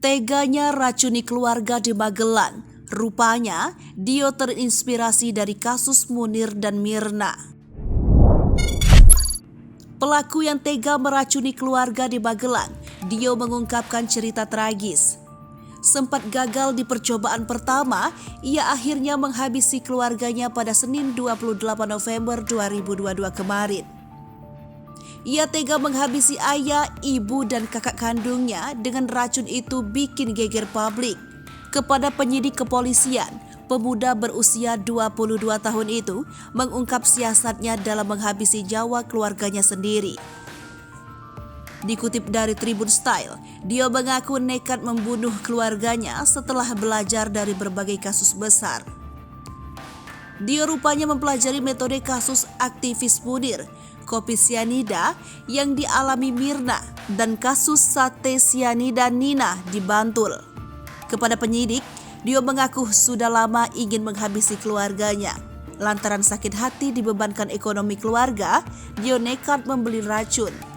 Teganya racuni keluarga di Magelang. Rupanya, Dio terinspirasi dari kasus Munir dan Mirna. Pelaku yang tega meracuni keluarga di Magelang, Dio mengungkapkan cerita tragis. Sempat gagal di percobaan pertama, ia akhirnya menghabisi keluarganya pada Senin 28 November 2022 kemarin. Ia tega menghabisi ayah, ibu, dan kakak kandungnya dengan racun itu bikin geger publik. Kepada penyidik kepolisian, pemuda berusia 22 tahun itu mengungkap siasatnya dalam menghabisi nyawa keluarganya sendiri. Dikutip dari Tribun Style, Dio mengaku nekat membunuh keluarganya setelah belajar dari berbagai kasus besar. Dio rupanya mempelajari metode kasus aktivis Munir, kopi sianida yang dialami Mirna, dan kasus sate sianida Nina di Bantul. Kepada penyidik, Dio mengaku sudah lama ingin menghabisi keluarganya. Lantaran sakit hati dibebankan ekonomi keluarga, Dio nekat membeli racun.